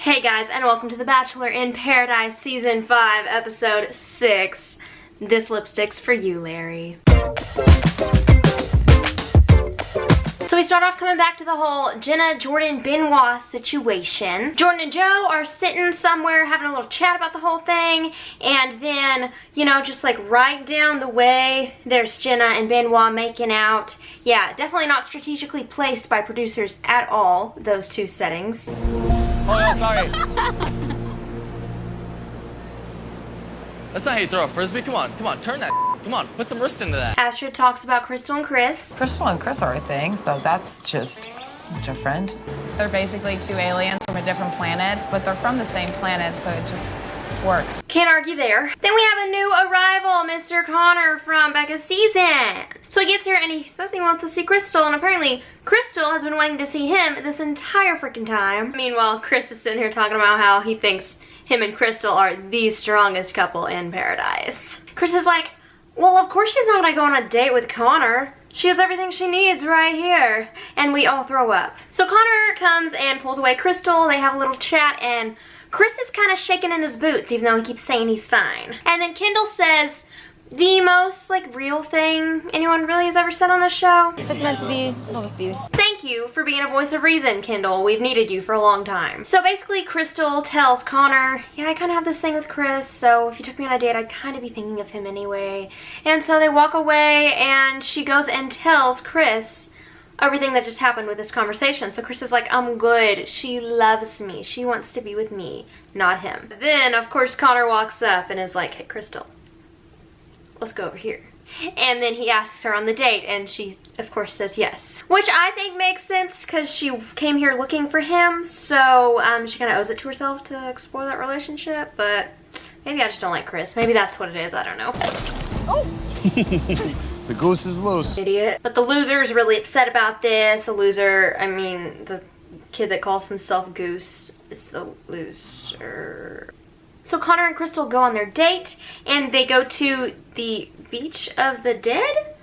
Hey guys, and welcome to The Bachelor in Paradise Season 5, Episode 6. This lipstick's for you, Larry. So we start off coming back to the whole Jenna, Jordan, Benoit situation. Jordan and Joe are sitting somewhere having a little chat about the whole thing, and then, you know, just like right down the way, there's Jenna and Benoit making out. Yeah, definitely not strategically placed by producers at all, those two settings. Oh, sorry. That's not how you throw a frisbee. Come on, turn that. Come on, put some wrist into that. Astrid talks about Crystal and Chris. Crystal and Chris are a thing, so that's just different. They're basically two aliens from a different planet, but they're from the same planet, so it just works. Can't argue there. Then we have a new arrival, Mr. Connor from Becca's season. So he gets here and he says he wants to see Crystal, and apparently Crystal has been wanting to see him this entire freaking time. Meanwhile, Chris is sitting here talking about how he thinks him and Crystal are the strongest couple in paradise. Chris is like, well, of course she's not gonna go on a date with Connor. She has everything she needs right here. And we all throw up. So Connor comes and pulls away Crystal. They have a little chat, and Chris is kind of shaking in his boots, even though he keeps saying he's fine. And then Kendall says the most, like, real thing anyone really has ever said on this show. If it's meant to be, it'll just be. Thank you for being a voice of reason, Kendall. We've needed you for a long time. So basically, Crystal tells Connor, yeah, I kind of have this thing with Chris, so if you took me on a date, I'd kind of be thinking of him anyway. And so they walk away, and she goes and tells Chris everything that just happened with this conversation. So Chris is like, I'm good. She loves me. She wants to be with me, not him. Then, of course, Connor walks up and is like, hey, Crystal, let's go over here. And then he asks her on the date, and she, of course, says yes. Which I think makes sense, because she came here looking for him, so she kind of owes it to herself to explore that relationship, but maybe I just don't like Chris. Maybe that's what it is, I don't know. Oh! The goose is loose. Idiot. But the loser's really upset about this. The loser, I mean, the kid that calls himself Goose is the loser. So Connor and Crystal go on their date, and they go to the beach of the dead?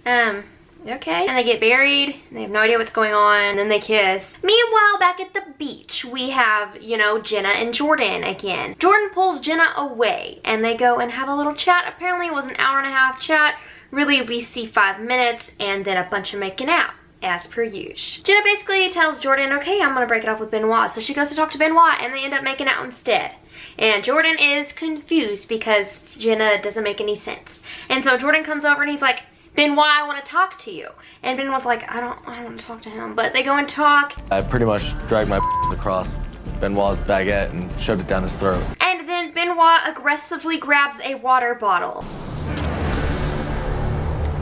Okay. And they get buried, and they have no idea what's going on, and then they kiss. Meanwhile, back at the beach, we have, you know, Jenna and Jordan again. Jordan pulls Jenna away, and they go and have a little chat. Apparently it was an hour and a half chat. Really, we see 5 minutes, and then a bunch of making out, as per usual. Jenna basically tells Jordan, okay, I'm gonna break it off with Benoit. So she goes to talk to Benoit, and they end up making out instead. And Jordan is confused because Jenna doesn't make any sense. And so Jordan comes over and he's like, Benoit, I want to talk to you. And Benoit's like, I don't want to talk to him. But they go and talk. I pretty much dragged my across Benoit's baguette and shoved it down his throat. And then Benoit aggressively grabs a water bottle.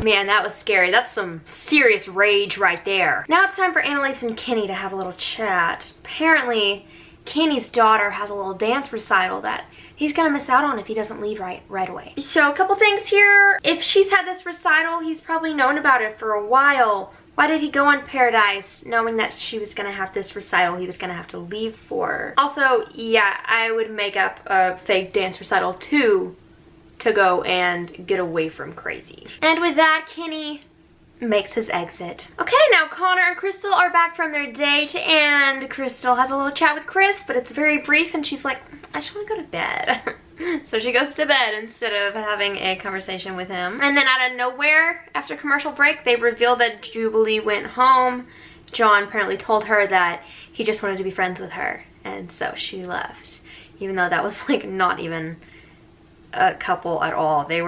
Man, that was scary. That's some serious rage right there. Now it's time for Annalise and Kenny to have a little chat. Apparently, Kenny's daughter has a little dance recital that he's gonna miss out on if he doesn't leave right away. So a couple things here. If she's had this recital, he's probably known about it for a while. Why did he go on Paradise knowing that she was gonna have this recital he was gonna have to leave for? Also, yeah, I would make up a fake dance recital too to go and get away from crazy. And with that, Kenny makes his exit. Okay, now Connor and Crystal are back from their date, and Crystal has a little chat with Chris, but it's very brief, and she's like, I just want to go to bed. So she goes to bed instead of having a conversation with him. And then out of nowhere, after commercial break, they reveal that Jubilee went home. John apparently told her that he just wanted to be friends with her, and so she left. Even though that was like not even a couple at all. They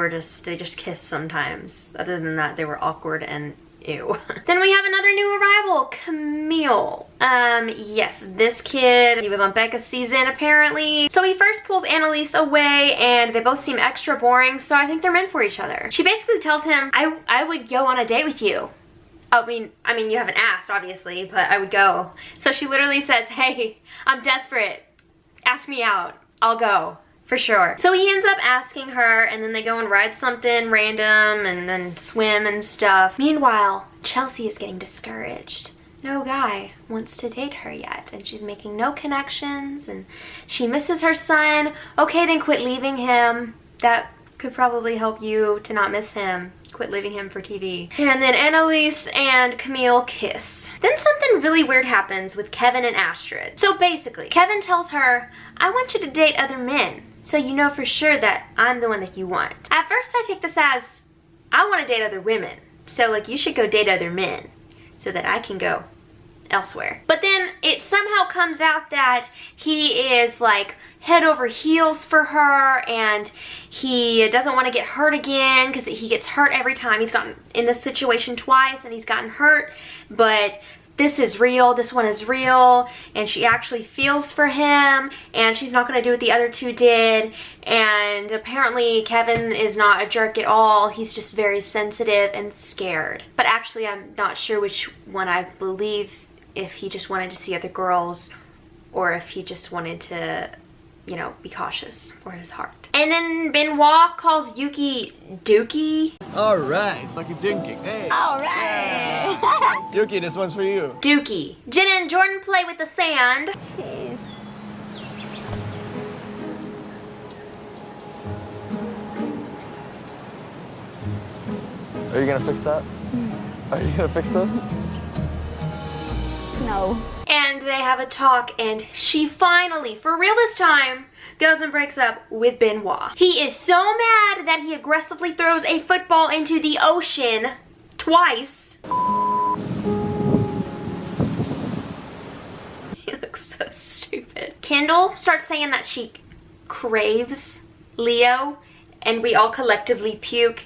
just kissed sometimes. Other than that, they were awkward and ew. Then we have another new arrival, Camille. Yes, this kid, he was on Becca's season apparently. So he first pulls Annalise away, and they both seem extra boring, so I think they're meant for each other. She basically tells him, I would go on a date with you. I mean, you haven't asked, obviously, but I would go. So she literally says, hey, I'm desperate. Ask me out. I'll go. For sure. So he ends up asking her, and then they go and ride something random and then swim and stuff. Meanwhile, Chelsea is getting discouraged. No guy wants to date her yet, and she's making no connections, and she misses her son. Okay, then quit leaving him. That could probably help you to not miss him. quit leaving him for TV. And then Annalise and Camille kiss. Then something really weird happens with Kevin and Astrid. So basically, Kevin tells her, I want you to date other men, so you know for sure that I'm the one that you want. At first I take this as, I want to date other women, so like you should go date other men, so that I can go elsewhere. But then it somehow comes out that he is like head over heels for her, and he doesn't want to get hurt again because he gets hurt every time. He's gotten in this situation twice and he's gotten hurt, but this is real, this one is real, and she actually feels for him, and she's not going to do what the other two did. And apparently Kevin is not a jerk at all, he's just very sensitive and scared. But actually I'm not sure which one I believe, if he just wanted to see other girls or if he just wanted to, you know, be cautious for his heart. And then Benoit calls Yuki Dookie. All right, it's like a dinking. Hey. All right. Yuki, this one's for you. Dookie. Jenna and Jordan play with the sand. Jeez. Are you gonna fix that? Are you gonna fix this? No. And they have a talk, and she finally, for real this time, goes and breaks up with Benoit. He is so mad that he aggressively throws a football into the ocean twice. He looks so stupid. Kendall starts saying that she craves Leo, and we all collectively puke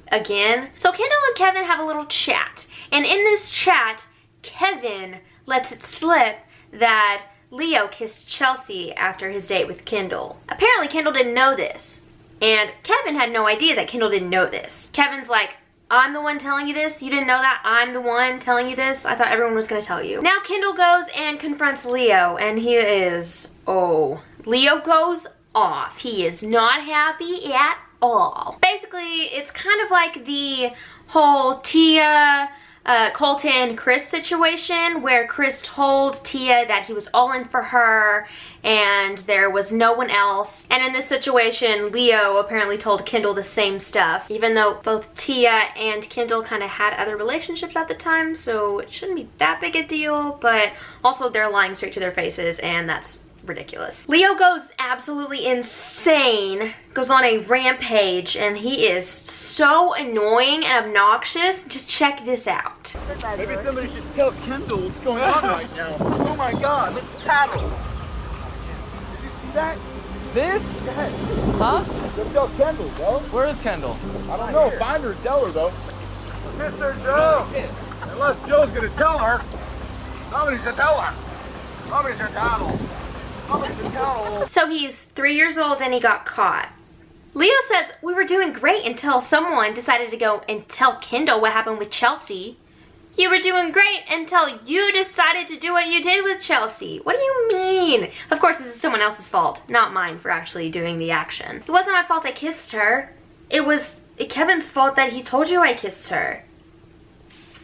again. So Kendall and Kevin have a little chat, and in this chat, Kevin lets it slip that Leo kissed Chelsea after his date with Kendall. Apparently Kendall didn't know this, and Kevin had no idea that Kendall didn't know this. Kevin's like, I'm the one telling you this? You didn't know that? I'm the one telling you this? I thought everyone was gonna tell you. Now Kendall goes and confronts Leo, and he is, oh, Leo goes off. He is not happy at all. Basically, it's kind of like the whole Tia, Colton, Chris situation, where Chris told Tia that he was all in for her and there was no one else. And in this situation, Leo apparently told Kendall the same stuff, even though both Tia and Kendall kind of had other relationships at the time, so it shouldn't be that big a deal, but also they're lying straight to their faces, and that's ridiculous. Leo goes absolutely insane, goes on a rampage, and he is so annoying and obnoxious. Just check this out. Maybe somebody should tell Kendall what's going on right now. Oh my God, let's paddle. Did you see that? This? Yes. Huh? Go tell Kendall, bro. Where is Kendall? I don't know. Find her and tell her, though. Mr. Joe. Unless Joe's gonna tell her. Somebody should tell her. Somebody should tell her. So he's 3 years old and he got caught. Leo says, we were doing great until someone decided to go and tell Kendall what happened with Chelsea. You were doing great until you decided to do what you did with Chelsea. What do you mean? Of course, this is someone else's fault, not mine for actually doing the action. It wasn't my fault I kissed her. It was Kevin's fault that he told you I kissed her.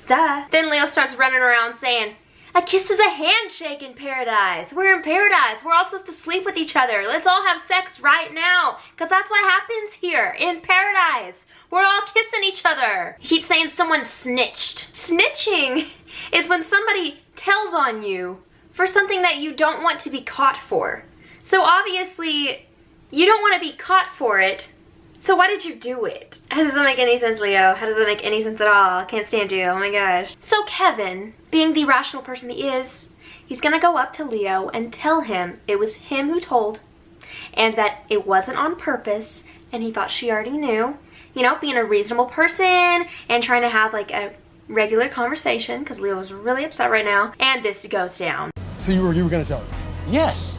Duh. Then Leo starts running around saying, a kiss is a handshake in paradise. We're in paradise. We're all supposed to sleep with each other. Let's all have sex right now, because that's what happens here in paradise. We're all kissing each other. He keeps saying someone snitched. Snitching is when somebody tells on you for something that you don't want to be caught for. So obviously, you don't want to be caught for it. So why did you do it? How does that make any sense, Leo? How does that make any sense at all? I can't stand you, oh my gosh. So Kevin, being the rational person he is, he's gonna go up to Leo and tell him it was him who told, and that it wasn't on purpose, and he thought she already knew. You know, being a reasonable person and trying to have like a regular conversation, because Leo is really upset right now, and this goes down. So you were gonna tell her? Yes.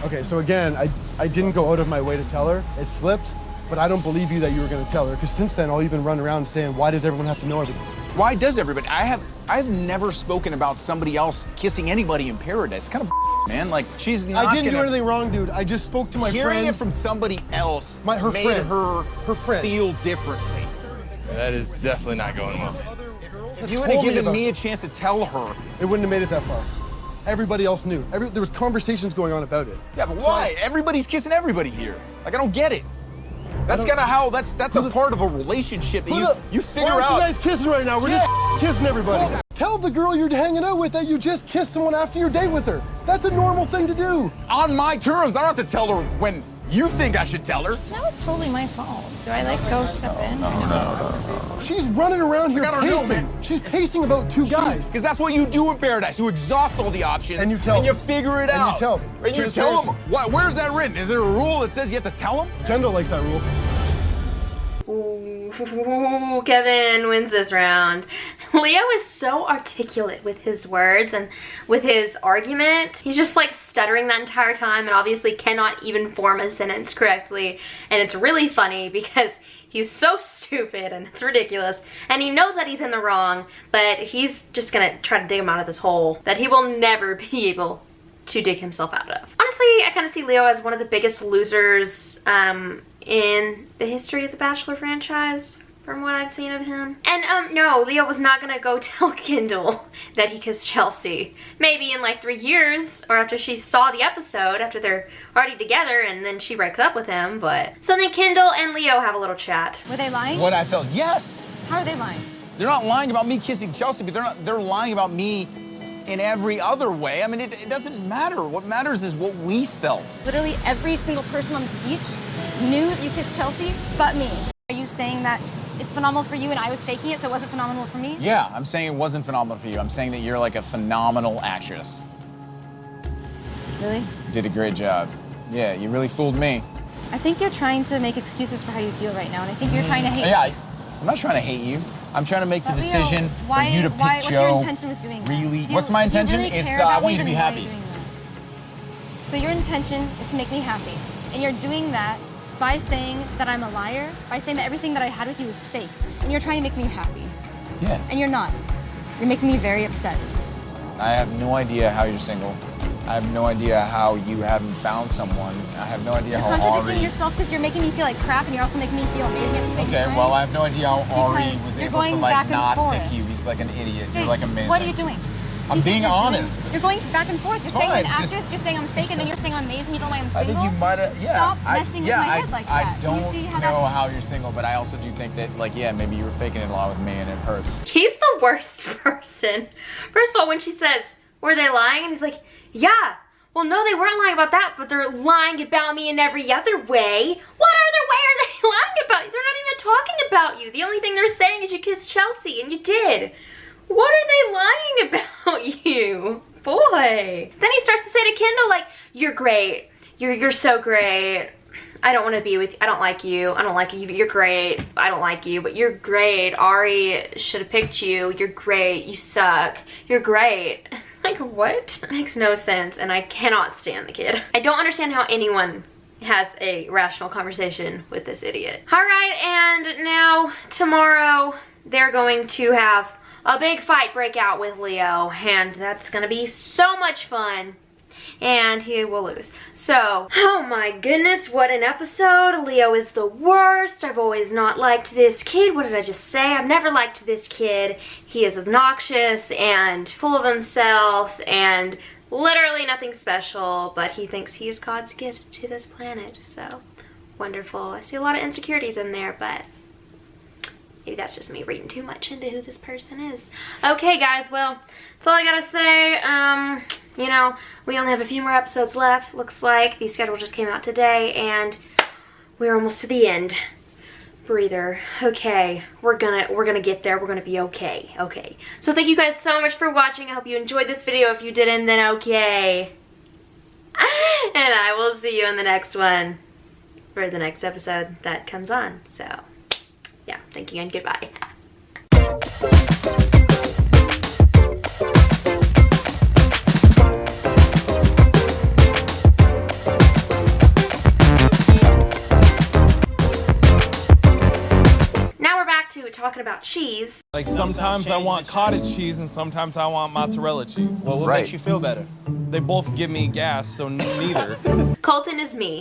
Okay, so again, I didn't go out of my way to tell her. It slipped. But I don't believe you that you were going to tell her, because since then, all you've been running around saying, why does everyone have to know everything? Why does everybody? I've never spoken about somebody else kissing anybody in paradise. Kind of man, like she's not I didn't do gonna- anything wrong, dude. I just spoke to my Hearing friend. it from somebody else her made friend. her friend. feel differently. That is definitely not going well. If you would have given me a chance to tell her, it wouldn't have made it that far. Everybody else knew. There was conversations going on about it. yeah, but So why? Everybody's kissing everybody here. Like I don't get it. That's kind of how, that's a part of a relationship that you figure Why aren't out. you guys kissing right now? We're just kissing everybody. Tell the girl you're hanging out with that you just kissed someone after your date with her. That's a normal thing to do. On my terms. I don't have to tell her when you think I should tell her. That was totally my fault. Do I like go step in? No. She's running around here pacing. She's pacing about two guys. Because that's what you do in paradise. You exhaust all the options. And you tell And you them. figure it And you out. tell them. And you tell them. What, where's that written? Is there a rule that says you have to tell them? Kendall likes that rule. Ooh, Kevin wins this round. Leo is so articulate with his words and with his argument. He's just like stuttering that entire time and obviously cannot even form a sentence correctly. And it's really funny because he's so stupid and it's ridiculous. And he knows that he's in the wrong, but he's just gonna try to dig him out of this hole that he will never be able to dig himself out of. Honestly, I kind of see Leo as one of the biggest losers in the history of the Bachelor franchise, from what I've seen of him. And no, Leo was not gonna go tell Kendall that he kissed Chelsea. Maybe in like 3 years, or after she saw the episode, after they're already together and then she breaks up with him, but. So then Kendall and Leo have a little chat. Were they lying? What I felt, yes. How are they lying? They're not lying about me kissing Chelsea, but they're lying about me in every other way. I mean, it doesn't matter. What matters is what we felt. Literally every single person on this beach knew that you kissed Chelsea, but me. Are you saying that it's phenomenal for you and I was faking it, so it wasn't phenomenal for me? Yeah, I'm saying it wasn't phenomenal for you. I'm saying that you're like a phenomenal actress. Really? You did a great job. Yeah, you really fooled me. I think you're trying to make excuses for how you feel right now, and I think you're trying to hate me. Yeah, I'm not trying to hate you. I'm trying to make the But Leo, decision for you to pick what's Joe. your intention with doing that? Really? Do What's my do you intention? really It's care I about want me, you to be then why are you happy. doing that? So your intention is to make me happy, and you're doing that by saying that I'm a liar, by saying that everything that I had with you was fake, and you're trying to make me happy. Yeah. And you're not. You're making me very upset. I have no idea how you're single. I have no idea how you haven't found someone. I have no idea You're how contradicting Ari... yourself because you're making me feel like crap, and you're also making me feel amazing at the same time. Okay, well, I have no idea how Ari Because was you're able to, going like, back and not forth. pick you. He's like an idiot. Okay, You're, like, amazing. What are you doing? I'm You see being what you're doing? honest. You're going back and forth. You're saying I'm fine, an just- actress, you're saying I'm fake, and then you're saying I'm amazing, you don't know why I'm I single? think you might have, yeah. Stop messing with my head like that. I Do you don't see how know that's... how you're single, but I also do think that, like, yeah, maybe you were faking it a lot with me and it hurts. He's the worst person. First of all, when she says, were they lying? And he's like, yeah. Well, no, they weren't lying about that, but they're lying about me in every other way. What other way are they lying about you? They're not even talking about you. The only thing they're saying is you kissed Chelsea, and you did. What are they lying about you? Boy. Then he starts to say to Kendall, like, you're great. You're so great. I don't want to be with you. I don't like you. I don't like you. You're great. I don't like you, but you're great. Ari should have picked you. You're great. You suck. You're great. Like, what? It makes no sense, and I cannot stand the kid. I don't understand how anyone has a rational conversation with this idiot. All right, and now tomorrow they're going to have a big fight break out with Leo, and that's gonna be so much fun. And he will lose. So, oh my goodness, what an episode. Leo is the worst. I've always not liked this kid. What did I just say? I've never liked this kid. He is obnoxious and full of himself and literally nothing special, but he thinks he's God's gift to this planet. So, wonderful. I see a lot of insecurities in there, but maybe that's just me reading too much into who this person is. Okay, guys, well, that's all I gotta say. You know, we only have a few more episodes left, looks like. The schedule just came out today, and we're almost to the end. Breather. Okay, we're gonna get there. We're gonna be okay. Okay. So thank you guys so much for watching. I hope you enjoyed this video. If you didn't, then okay. And I will see you in the next one for the next episode that comes on. So, yeah, thank you and goodbye. Now we're back to talking about cheese. Like sometimes I want cottage cheese and sometimes I want mozzarella cheese. Well, what makes you feel better? They both give me gas, so neither. Colton is me.